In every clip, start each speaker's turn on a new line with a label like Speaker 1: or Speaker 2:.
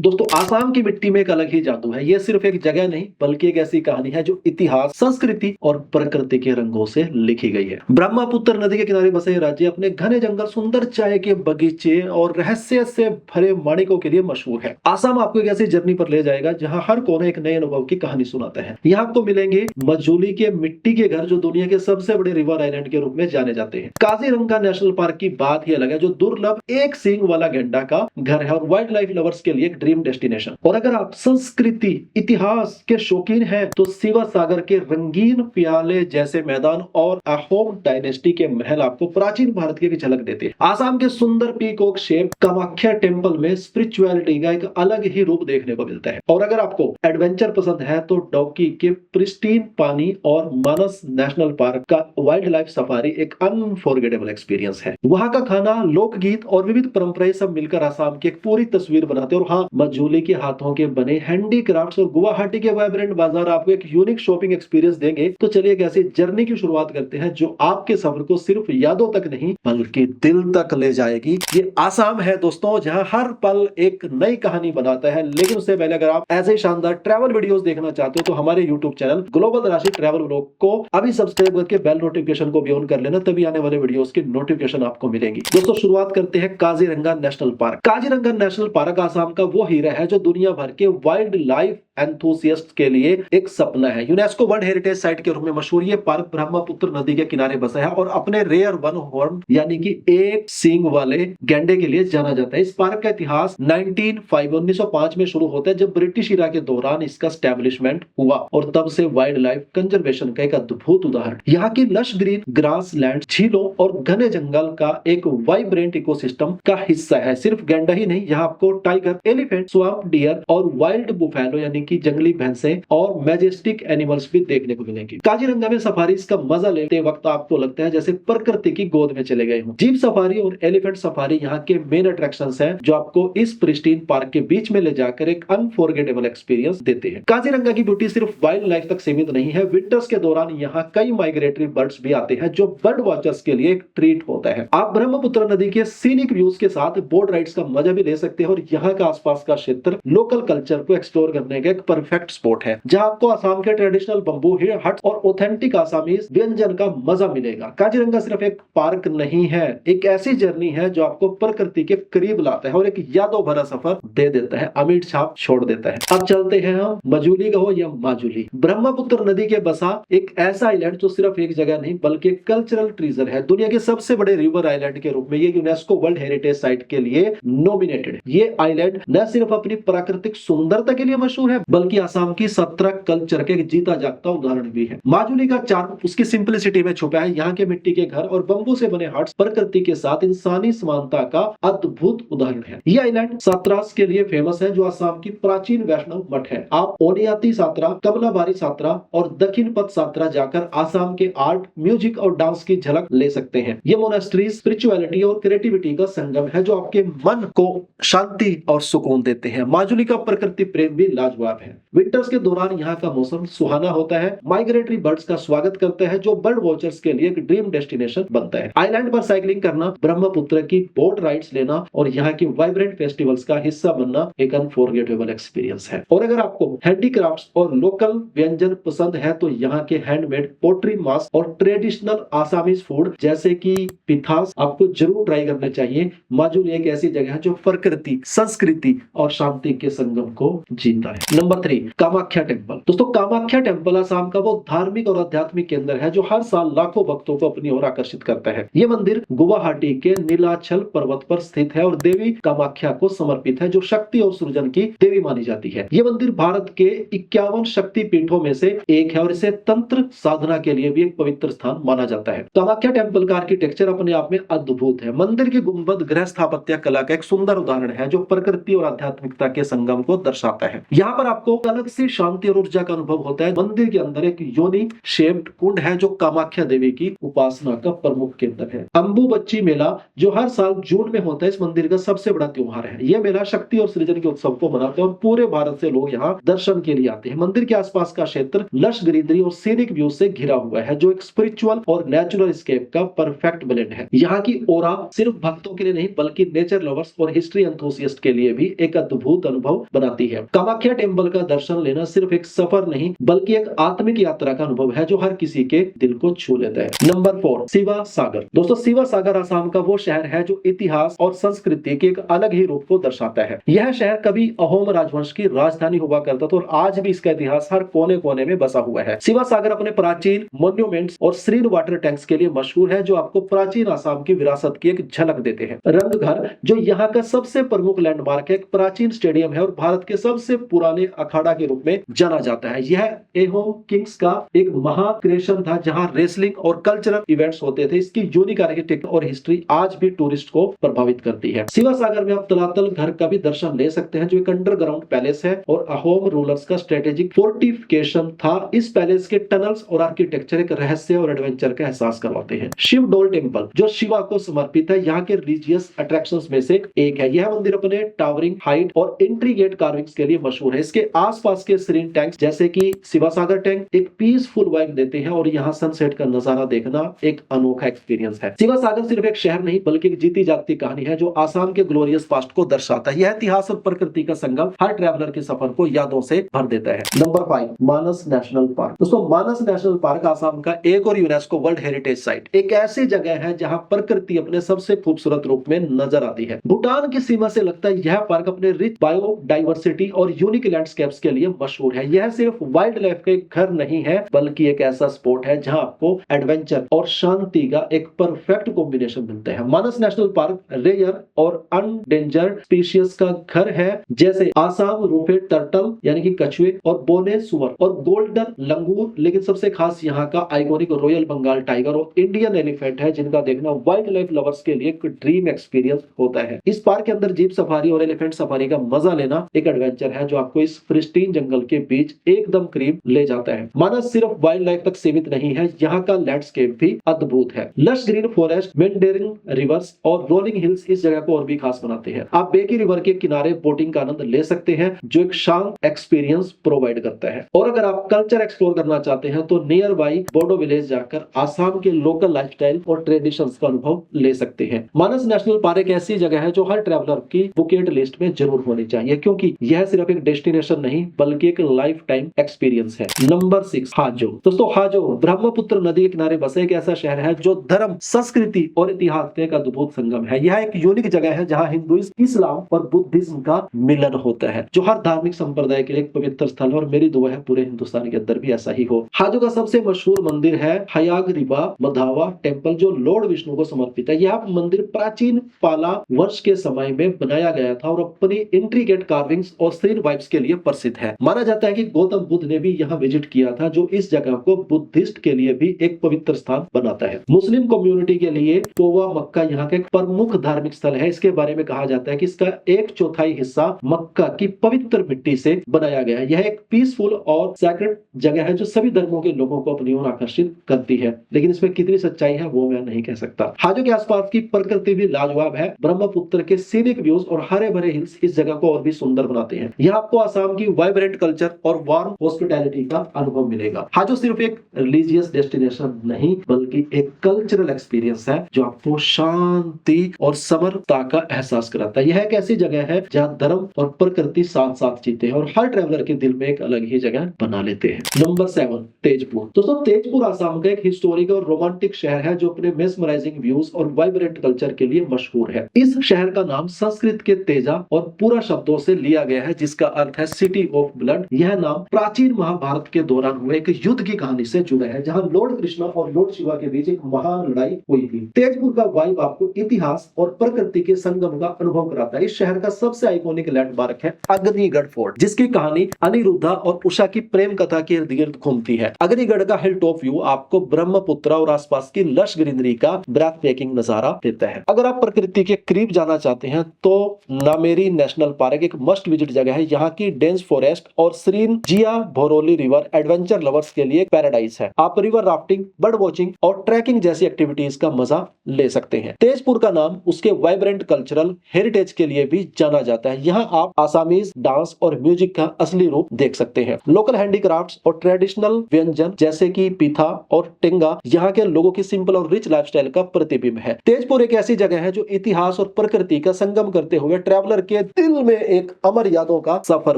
Speaker 1: दोस्तों आसाम की मिट्टी में एक अलग ही जादू है। ये सिर्फ एक जगह नहीं बल्कि एक ऐसी कहानी है जो इतिहास, संस्कृति और प्रकृति के रंगों से लिखी गई है। ब्रह्मपुत्र नदी के किनारे बसे ये राज्य अपने घने जंगल, सुंदर चाय के बगीचे और रहस्य से भरे माणिकों के लिए मशहूर है। आसाम आपको एक ऐसी जर्नी पर ले जाएगा जहाँ हर कोने एक नए अनुभव की कहानी सुनाता है। यहाँ आपको मिलेंगे मजूली के मिट्टी के घर जो दुनिया के सबसे बड़े रिवर आइलैंड के रूप में जाने जाते हैं। काजीरंगा नेशनल पार्क की बात ही अलग है जो दुर्लभ एक सींग वाला गैंडा का घर है और वाइल्ड लाइफ लवर्स के लिए एक ड्रीम डेस्टिनेशन। और अगर आप संस्कृति, इतिहास के शौकीन हैं तो शिवा सागर के रंगीन प्याले जैसे मैदान और अहोम डायनेस्टी के महल आपको प्राचीन भारत की झलक देते हैं। आसाम के सुंदर पीकॉक शेप कामाख्या टेम्पल में स्पिरिचुअलिटी का एक अलग ही रूप देखने को मिलता है। और अगर आपको एडवेंचर पसंद है तो डौकी के प्रिस्टीन पानी और मानस नेशनल पार्क का वाइल्ड लाइफ सफारी एक अनफॉरगेटेबल एक्सपीरियंस है। वहां का खाना, लोकगीत और विविध परंपराएं सब मिलकर आसाम की एक पूरी तस्वीर बनाते हैं। और हाँ, मजूली के हाथों के बने हैंडीक्राफ्ट्स और गुवाहाटी के वाइब्रेंट बाजार आपको एक यूनिक शॉपिंग एक्सपीरियंस देंगे। तो चलिए एक ऐसी जर्नी की शुरुआत करते हैं जो आपके सफर को सिर्फ यादों तक नहीं बल्कि दिल तक ले जाएगी। ये आसाम है दोस्तों जहां हर पल एक नई कहानी बनाता है। लेकिन उससे पहले अगर आप ऐसे शानदार ट्रैवल वीडियोस देखना चाहते हो तो हमारे यूट्यूब चैनल ग्लोबल राशि ट्रैवल व्लॉग को अभी सब्सक्राइब करके बेल नोटिफिकेशन को भी ऑन कर लेना, तभी आने वाले वीडियोस की नोटिफिकेशन आपको मिलेंगी। दोस्तों शुरुआत करते हैं Kaziranga national park. Kaziranga national park Assam का वो हीरा है जो दुनिया भर के वाइल्ड लाइफ एंथुसियास्ट के लिए एक सपना है। यूनेस्को वर्ल्ड हेरिटेज साइट के रूप में मशहूर ये पार्क ब्रह्मपुत्र नदी के किनारे बसा है और अपने रेयर वन हॉर्न यानी कि एक सींग वाले गैंडे के लिए जाना जाता है। इस पार्क का इतिहास 1905 में शुरू होता है जब ब्रिटिश इरा के दौरान इसका स्टैब्लिशमेंट हुआ और तब से वाइल्ड लाइफ कंजर्वेशन का एक अद्भुत उदाहरण। यहाँ की लश ग्रीन ग्रास लैंड, झीलों और घने जंगल का एक वाइब्रेंट इकोसिस्टम का हिस्सा है। सिर्फ गैंडा ही नहीं, यहाँ आपको टाइगर, एलिफेंट, स्वाम्प डियर और वाइल्ड बुफेलो यानी कि जंगली भैंसें और मैजेस्टिक एनिमल्स भी देखने को मिलेंगे। काजीरंगा में सफारीज का मजा लेते वक्त आपको लगता है जैसे प्रकृति की गोद में चले गए हो। जीप सफारी और एलिफेंट सफारी यहाँ के मेन अट्रैक्शंस हैं जो आपको इस प्रिस्टीन पार्क के बीच में ले जाकर एक अनफॉरगेटेबल एक्सपीरियंस देते हैं। काजीरंगा की ब्यूटी सिर्फ वाइल्ड लाइफ तक सीमित नहीं है। विंटर्स के दौरान यहाँ कई माइग्रेटरी बर्ड्स भी आते हैं जो बर्ड वॉचर्स के लिए एक ट्रीट होता है। आप ब्रह्मपुत्र नदी के सीनिक व्यूज के साथ बोट राइड्स का मजा भी ले सकते हैं और यहाँ का आसपास का क्षेत्र लोकल कल्चर को एक्सप्लोर करने का एक परफेक्ट स्पॉट है जहाँ आपको आसाम के ट्रेडिशनल बंबू हट और ऑथेंटिक आसामीज व्यंजन का मजा मिलेगा। काजीरंगा सिर्फ एक पार्क नहीं है, एक ऐसी जर्नी है जो आपको प्रकृति के करीब लाता है और एक यादों भरा सफर दे देता है, अमिट छाप छोड़ देता है। अब चलते हैं हम मजूली का हो या माजुली। ब्रह्मपुत्र नदी के बसा एक ऐसा आइलैंड जो सिर्फ एक जगह नहीं बल्कि कल्चरल ट्रीजर है। दुनिया के सबसे बड़े रिवर आइलैंड के रूप में ये यूनेस्को वर्ल्ड हेरिटेज साइट के लिए नॉमिनेटेड है। ये आइलैंड न सिर्फ अपनी प्राकृतिक सुंदरता के लिए मशहूर है बल्कि आसाम की 17 कल्चर के जीता जागता उदाहरण भी है। माजुली का चार्म उसकी सिंपलिसिटी में छुपा है। यहाँ के मिट्टी के घर और बंबू से बने हट्स प्रकृति के साथ इंसानी समानता का अद्भुत उदाहरण है। ये आइलैंड सात्रास के लिए फेमस है जो आसाम की प्राचीन वैष्णव मठ है। आप ओनियाती सात्रा, कमलाबारी सात्रा और दक्षिण पथ सात्रा जाकर आसाम के आर्ट, म्यूजिक और डांस की झलक ले सकते हैं। ये मोनेस्ट्रीज स्पिरिचुअलिटी और क्रिएटिविटी का संगम है जो आपके मन को शांति और सुकून देते हैं। माजुली का प्रकृति प्रेम भी लाजवाब है। विंटर्स के दौरान यहाँ का मौसम सुहाना होता है। माइग्रेटरी बर्ड्स का स्वागत करता है जो बर्ड वॉचर्स के लिए एक ड्रीम डेस्टिनेशन बनता है। आइलैंड पर साइकिलिंग करना, ब्रह्मपुत्र की बोट राइड्स लेना और यहाँ की वाइब्रेंट फेस्टिवल्स का हिस्सा बनना एक अनफॉरगेटेबल एक्सपीरियंस है। और अगर आपको हैंडीक्राफ्ट्स और लोकल व्यंजन पसंद है तो यहाँ के हैंडमेड पोट्री मास्क और ट्रेडिशनल आसामीज फूड जैसे कि पिथास आपको जरूर ट्राई करने चाहिए। माजुली एक ऐसी जगह है जो प्रकृति, संस्कृति और शांति के संगम को जीता है। Number 3, Kamakhya temple. दोस्तों कामाख्या टेम्पल आसाम का वो धार्मिक और आध्यात्मिक केंद्र है जो हर साल लाखों भक्तों को अपनी ओर आकर्षित करता है। ये मंदिर गुवाहाटी के नीलाचल पर्वत पर स्थित है और देवी कामाख्या को समर्पित है जो शक्ति और सृजन की देवी मानी जाती है। ये मंदिर भारत के 51 शक्ति पीठों में से एक है और इसे तंत्र साधना के लिए भी एक पवित्र स्थान माना जाता है। कामाख्या टेम्पल का आर्किटेक्चर अपने आप में अद्भुत है। मंदिर की गुंबद गृह स्थापत्य कला का एक सुंदर उदाहरण है जो प्रकृति और आध्यात्मिकता के संगम को दर्शाता है। यहाँ पर आपको अलग से शांति और ऊर्जा का अनुभव होता है। मंदिर के अंदर एक योनि शेप्ड कुंड है जो कामाख्या देवी की उपासना का प्रमुख केंद्र है। अंबुबच्ची मेला जो हर साल जून में होता है इस मंदिर का सबसे बड़ा त्योहार है। यह मेला शक्ति और सृजन के उत्सव को मनाते हैं और पूरे भारत से लोग यहाँ दर्शन के लिए आते हैं। मंदिर के आसपास का क्षेत्र लश ग्रीनरी और सीनिक व्यू से घिरा हुआ है जो एक स्पिरिचुअल और नेचुरल स्केप का परफेक्ट ब्लेंड है। यहाँ की ओरा सिर्फ भक्तों के लिए नहीं बल्कि नेचर लवर्स और हिस्ट्री एंथुसियास्ट के लिए भी एक एक अद्भुत अनुभव बनाती है। कामाख्या टेम्पल का दर्शन लेना सिर्फ एक सफर नहीं बल्कि एक आत्मिक यात्रा का अनुभव है जो हर किसी के दिल को छू लेता है। नंबर 4, शिवा सागर। दोस्तों, शिवा सागर असम का वो शहर है जो इतिहास और संस्कृति के एक अलग ही रूप को दर्शाता है। यह शहर कभी अहोम राजवंश की राजधानी हुआ करता था और आज भी इसका इतिहास हर कोने कोने में बसा हुआ है। शिवा सागर अपने प्राचीन मॉन्यूमेंट्स और श्रीन वाटर टैंक्स के लिए मशहूर है जो आपको प्राचीन असम की विरासत की एक झलक देते हैं। रंगघर जो यहाँ का सबसे प्रमुख लैंडमार्क है, एक प्राचीन स्टेडियम है और भारत के सबसे पुराने अखाड़ा के रूप में जाना जाता है। यह एहो किंग्स का एक महाक्रिएशन था जहां रेसलिंग और कल्चरल इवेंट्स होते थे। इसकी यूनिक आर्किटेक्चर और हिस्ट्री आज भी टूरिस्ट को प्रभावित करती है। शिवा सागर में आप तलातल घर का भी दर्शन ले सकते हैं जो एक अंडरग्राउंड पैलेस है और अहोम रूलर्स का स्ट्रेटेजिक फोर्टिफिकेशन था। इस पैलेस के टनल्स और आर्किटेक्चर एक रहस्य और एडवेंचर का एहसास करवाते हैं। शिव डोल टेम्पल जो शिवा को समर्पित है, यहाँ के रिलीजियस अट्रैक्शंस में से एक है। यह मंदिर अपने टावरिंग हाइट और इंट्रीगेट कार्विंग्स के लिए मशहूर है। इसके आसपास के श्रीन टैंक्स जैसे कि शिवा सागर टैंक एक पीसफुल वाइब देते हैं और यहाँ सनसेट का नजारा देखना एक अनोखा एक्सपीरियंस है। शिवा सागर सिर्फ एक शहर नहीं बल्कि एक जीती जागती कहानी है जो आसाम के ग्लोरियस पास्ट को दर्शाता है। यह इतिहास और प्रकृति का संगम हर ट्रैवलर के सफर को यादों से भर देता है। नंबर 5, मानस नेशनल पार्क। दोस्तों, मानस नेशनल पार्क आसाम का एक और यूनेस्को वर्ल्ड हेरिटेज साइट, एक ऐसी जगह है जहाँ प्रकृति अपने सबसे खूबसूरत रूप में नजर आती है। भूटान की सीमा से लगता है यह पार्क अपने रिच बायोडाइवर्सिटी और यूनिक लैंडस्केप्स के लिए मशहूर है। यह सिर्फ वाइल्ड लाइफ का एक घर नहीं है बल्कि एक ऐसा स्पॉट है जहां आपको एडवेंचर और शांति का एक परफेक्ट कॉम्बिनेशन मिलता है। मानस नेशनल पार्क रेयर और अनडेंजर्ड स्पीशीज का घर है जैसे आसाम रूफेड टर्टल यानी कि कछुए और बोने सुअर और गोल्डन लंगूर, लेकिन सबसे खास यहाँ का आइकॉनिक रॉयल बंगाल टाइगर और इंडियन एलिफेंट है जिनका देखना वाइल्ड लाइफ लवर्स के लिए एक ड्रीम एक्सपीरियंस होता है। इस पार्क के अंदर जीप सफारी और एलिफेंट सफारी का मजा लेना एक एडवेंचर है जो आपको इस प्रिस्टीन जंगल के बीच एकदम करीब ले जाता है। मानस सिर्फ वाइल्ड लाइफ तक सीमित नहीं है, यहाँ का लैंडस्केप भी अद्भुत है। लश ग्रीन फॉरेस्ट, मेंडेरिंग रिवर्स और रोलिंग हिल्स इस जगह को और भी खास बनाते हैं। आप बेकी रिवर के किनारे बोटिंग का आनंद ले सकते हैं जो एक शांत एक्सपीरियंस प्रोवाइड करता है। और अगर आप कल्चर एक्सप्लोर करना चाहते हैं तो नियर बाई बोडो विलेज जाकर आसाम के लोकल लाइफस्टाइल और ट्रेडिशंस का अनुभव ले सकते हैं। मानस नेशनल पार्क एक ऐसी जगह है जो हर ट्रैवलर की बुकेट लिस्ट में जरूर होनी चाहिए क्योंकि यह सिर्फ एक डेस्टिनेशन नहीं बल्कि एक लाइफ टाइम एक्सपीरियंस है। नंबर 6, हाजो। दोस्तों, हाजो ब्रह्मपुत्र नदी के किनारे बसा एक ऐसा शहर है जो धर्म, संस्कृति और इतिहास का एक अद्भुत संगम है। यह एक यूनिक जगह है जहां हिंदुइज्म, इस्लाम और बुद्धिज्म का मिलन होता है जो हर धार्मिक संप्रदाय के लिए एक पवित्र स्थल है और मेरी दुआ है पूरे हिंदुस्तान के अंदर भी ऐसा ही हो। हाजो का सबसे मशहूर मंदिर है हयाग्रीवा मधावा टेम्पल जो लॉर्ड विष्णु को समर्पित है। यह मंदिर प्राचीन पाला वर्ष के समय में बनाया गया था और अपनी इंट्रीगेट कार्विंग्स और श्रीन वाइब्स के लिए प्रसिद्ध है। माना जाता है कि गौतम बुद्ध ने भी यहाँ विजिट किया था जो इस जगह को बुद्धिस्ट के लिए भी एक पवित्र स्थान बनाता है। मुस्लिम कम्युनिटी के लिए तोवा मक्का यहाँ का एक प्रमुख धार्मिक स्थल है। इसके बारे में कहा जाता है कि इसका 1/4 हिस्सा मक्का की पवित्र मिट्टी से बनाया गया है। यह एक पीसफुल और सैक्रेड जगह है जो सभी धर्मों के लोगों को अपनी ओर आकर्षित करती है, लेकिन इसमें कितनी सच्चाई है वो मैं नहीं कह सकता। हाजो के आसपास की प्रकृति भी लाजवाब है। ब्रह्मपुत्र के सीनिक व्यूज और हरे भरे हिल्स इस जगह को और भी सुंदर बनाते हैं। यहाँ आपको आसाम की वाइब्रेंट कल्चर और वार्म हॉस्पिटैलिटी का अनुभव मिलेगा। हाजो सिर्फ एक रिलीजियस डेस्टिनेशन नहीं बल्कि एक कल्चरल एक्सपीरियंस है जो आपको शांति और समरता का एहसास कराता है। यह एक ऐसी जगह है जहाँ धर्म और प्रकृति साथ साथ जीते हैं और हर ट्रैवलर के दिल में एक अलग ही जगह बना लेते हैं। नंबर 7, तेजपुर। दोस्तों, तेजपुर आसाम का एक हिस्टोरिक और रोमांटिक शहर है जो अपने मेस्मराइजिंग व्यूज और वाइब्रेंट कल्चर के लिए मशहूर है। इस शहर का नाम संस्कृत के तेजा और पूरा शब्दों से लिया गया है जिसका अर्थ है सिटी ऑफ ब्लड। यह नाम प्राचीन महाभारत के दौरान हुए एक युद्ध की कहानी से जुड़ा है जहां लॉर्ड कृष्ण और लॉर्ड शिवा के बीच एक महान लड़ाई हुई थी। तेजपुर का वाइब आपको इतिहास और प्रकृति के संगम का अनुभव कराता है। इस शहर का सबसे आइकॉनिक लैंडमार्क है अग्निगढ़ फोर्ट जिसकी कहानी अनिरुद्धा और उषा की प्रेम कथा के इर्द गिर्द घूमती है। अग्निगढ़ का हिल टॉप व्यू आपको ब्रह्मपुत्र और आसपास की लश ग्रीनरी का ब्रेथ ब्रेकिंग नजारा देता है। अगर आप प्रकृति के करीब जाना चाहते हैं तो नामेरी नेशनल पार्क एक मस्ट विजिट जगह है। यहाँ की डेंस फॉरेस्ट और श्रीन जिया भोरोली रिवर एडवेंचर लवर्स के लिए एक पैराडाइज है। आप रिवर राफ्टिंग, बर्ड वॉचिंग और ट्रैकिंग जैसी एक्टिविटीज का मजा ले सकते हैं। तेजपुर का नाम उसके वाइब्रेंट कल्चरल हेरिटेज के लिए भी जाना जाता है। यहाँ आप आसामीज डांस और म्यूजिक का असली रूप देख सकते हैं। लोकल हैंडीक्राफ्ट्स और ट्रेडिशनल व्यंजन जैसे कि पीथा और टेंगा यहाँ के लोगों की सिंपल और रिच लाइफस्टाइल का प्रतिबिंब है। तेजपुर एक ऐसी जगह है जो इतिहास और प्रकृति का संगम करते हुए ट्रैवलर के के दिल में एक अमर यादों का सफर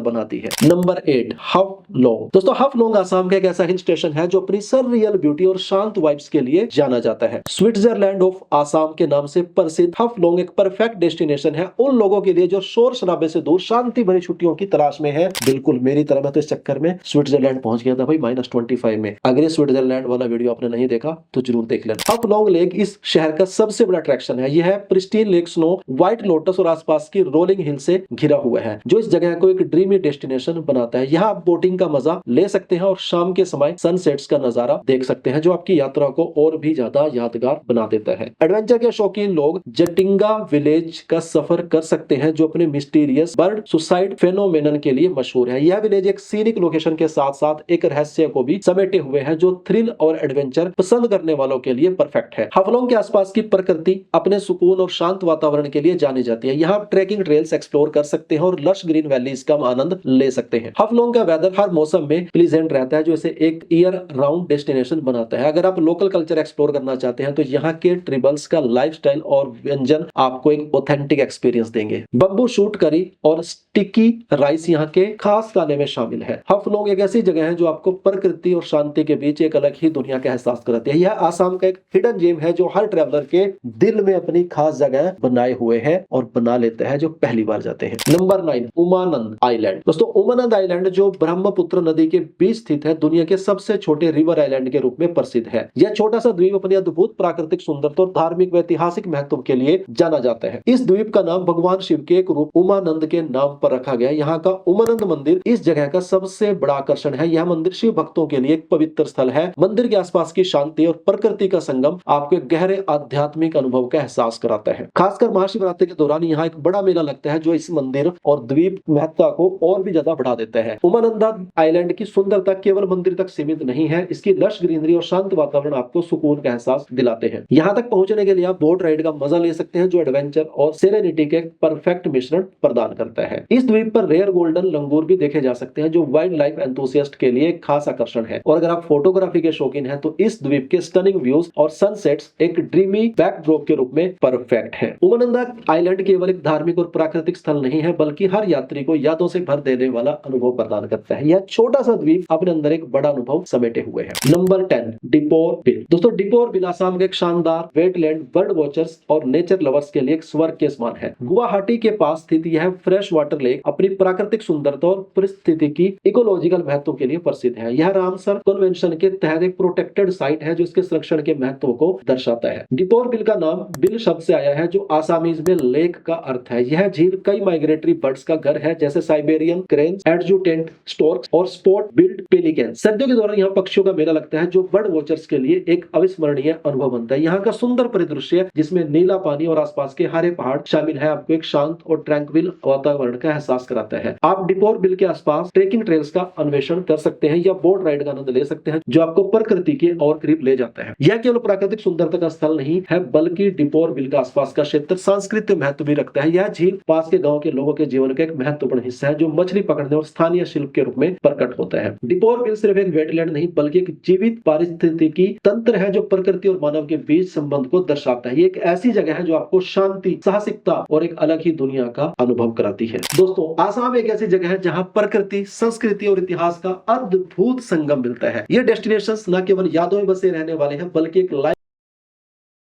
Speaker 1: बनाती है। नंबर 8, हाफलोंग। दोस्तों हाफलोंग असम का एक ऐसा हिल स्टेशन है जो अपनी सररियल ब्यूटी और शांत वाइब्स के लिए जाना जाता है। स्विट्जरलैंड ऑफ आसाम के नाम से प्रसिद्ध हाफलोंग एक परफेक्ट डेस्टिनेशन है उन लोगों के लिए जो शोर शराबे से दूर शांति भरी छुट्टियों की तलाश में है। बिल्कुल मेरी तरह, मैं तो इस चक्कर में स्विट्जरलैंड पहुंच गया था भाई -25 में। अगर ये स्विट्जरलैंड वाला वीडियो आपने नहीं देखा तो जरूर देख लेना। हाफलोंग लेक इस शहर का सबसे बड़ा अट्रैक्शन है। यह pristine lake, snow, white lotus और आसपास की रोलिंग हिल से घिरा हुआ है जो इस जगह को एक ड्रीमी डेस्टिनेशन बनाता है। यहाँ आप बोटिंग का मजा ले सकते हैं और शाम के समय सनसेट्स का नजारा देख सकते हैं जो आपकी यात्रा को और भी ज्यादा यादगार बना देता है। एडवेंचर के शौकीन लोग जटिंगा विलेज का सफर कर सकते हैं जो अपने मिस्टीरियस बर्ड सुसाइड फेनोमेनन के लिए मशहूर है। यह विलेज एक सीनिक लोकेशन के साथ साथ एक रहस्य को भी समेटे हुए है जो थ्रिल और एडवेंचर पसंद करने वालों के लिए परफेक्ट है। हाफलोंग के आसपास की प्रकृति अपने सुकून और शांत वातावरण के लिए जानी जाती है। यहाँ ट्रैकिंग ट्रेल्स एक्सप्लोर कर सकते हैं और लश ग्रीन वैलीज का आनंद ले सकते हैं। हाफलोंग का वेदर हर मौसम में प्लीजेंट रहता है जो इसे एक ईयर राउंड डेस्टिनेशन बनाता है। अगर आप लोकल कल्चर एक्सप्लोर करना चाहते हैं तो यहाँ के ट्रिबल्स का लाइफस्टाइल और व्यंजन आपको एक ऑथेंटिक एक्सपीरियंस देंगे। बम्बू शूट करी और स्टिकी राइस यहाँ के खास खाने में शामिल है। हाफलोंग एक ऐसी जगह है जो आपको प्रकृति और शांति के बीच एक अलग ही दुनिया का एहसास कराती है। यह आसाम का एक हिडन जेम है जो हर ट्रैवलर के दिल में अपनी खास जगह बनाए हुए है और बना लेता है जो पहली बार जाते हैं। Number 9, Umanand island. दोस्तों उमानंद आइलैंड जो ब्रह्मपुत्र नदी के बीच स्थित है दुनिया के सबसे छोटे रिवर आइलैंड के रूप में प्रसिद्ध है। यह छोटा सा द्वीप अपनी अद्भुत प्राकृतिक सुंदरता और धार्मिक व ऐतिहासिक महत्व के लिए जाना जाता है। इस द्वीप का नाम भगवान शिव के एक रूप उमानंद के नाम पर रखा गया। यहाँ का उमानंद मंदिर इस जगह का सबसे बड़ा आकर्षण है। यह मंदिर शिव भक्तों के लिए एक पवित्र स्थल है। मंदिर के आसपास की शांति और प्रकृति का संगम आपको एक गहरे आध्यात्मिक अनुभव का एहसास कराता है। खासकर महाशिवरात्रि के दौरान यहाँ एक बड़ा मेला लगता है जो इस मंदिर और द्वीप महत्ता को और भी ज्यादा बढ़ा देता है। उमानंद आइलैंड की सुंदरता केवल मंदिर तक सीमित नहीं है, इसकी लश ग्रीनरी और शांत वातावरण आपको सुकून का एहसास दिलाते हैं। यहाँ तक पहुंचने के लिए आप बोट राइड का मजा ले सकते हैं जो एडवेंचर और सेरेनिटी के परफेक्ट मिश्रण प्रदान करता है। इस द्वीप पर रेयर गोल्डन लंगूर भी देखे जा सकते हैं जो वाइल्ड लाइफ एंथुसियास्ट के लिए एक खास आकर्षण है। और अगर आप फोटोग्राफी के शौकीन हैं तो इस द्वीप के स्टनिंग व्यूज और सनसेट्स एक ड्रीमी बैकड्रॉप के रूप में परफेक्ट है। उमानंद आइलैंड केवल एक धार्मिक और प्राकृतिक स्थल नहीं है बल्कि हर यात्री को यादों से भर देने वाला अनुभव प्रदान करता है। यह छोटा सा द्वीप अपने अंदर एक बड़ा अनुभव समेटे हुए है। Number 10, Deepor bill. दोस्तों डिपोर बिल आसाम के एक शानदार वेटलैंड, बर्ड वॉचर्स और नेचर लवर्स के लिए एक स्वर्ग के समान है। गुवाहाटी के पास स्थित यह फ्रेश वाटर लेक अपनी प्राकृतिक सुंदरता और पारिस्थितिकी इकोलॉजिकल महत्व के लिए प्रसिद्ध है। यह रामसर कन्वेंशन के तहत एक प्रोटेक्टेड साइट है जो इसके संरक्षण के महत्व को दर्शाता है। डिपोर बिल का नाम बिल शब्द से आया है जो आसामीज में लेक का अर्थ है। यह झील कई माइग्रेटरी बर्ड्स का घर है जैसे साइबेरियन क्रेन, एडजुटेंट स्टोर्क्स और स्पॉट बिल्ड पेलिकन। सर्दियों के दौरान यहाँ पक्षियों का मेला लगता है जो बर्ड वॉचर्स के लिए एक अविस्मरणीय अनुभव बनता है। यहाँ का सुंदर परिदृश्य जिसमें नीला पानी और आसपास के हरे पहाड़ शामिल है आपको एक शांत और ट्रैंक्विल वातावरण का एहसास कराता है। आप डिपोर बिल के आसपास ट्रेकिंग ट्रेल्स का अन्वेषण कर सकते हैं या बोट राइड का आनंद ले सकते हैं जो आपको प्रकृति के और करीब ले जाता है। यह केवल प्राकृतिक सुंदरता का स्थल नहीं है बल्कि डिपोर बिल का आसपास का क्षेत्र सांस्कृतिक महत्व भी रखता है। यह झील पास के गांव के लोगों के जीवन का एक महत्वपूर्ण हिस्सा है जो मछली पकड़ने और स्थानीय शिल्प के रूप में प्रकट होता है। डिपोर बिल सिर्फ एक वेटलैंड नहीं बल्कि एक जीवित पारिस्थितिकी तंत्र है जो प्रकृति और मानव के बीच संबंध को दर्शाता है। ये एक ऐसी जगह है जो आपको शांति, साहसिकता और एक अलग ही दुनिया का अनुभव कराती है। दोस्तों आसाम एक ऐसी जगह है जहां प्रकृति, संस्कृति और इतिहास का अद्भुत संगम मिलता है। ये डेस्टिनेशंस न केवल यादों में बसे रहने वाले हैं बल्कि एक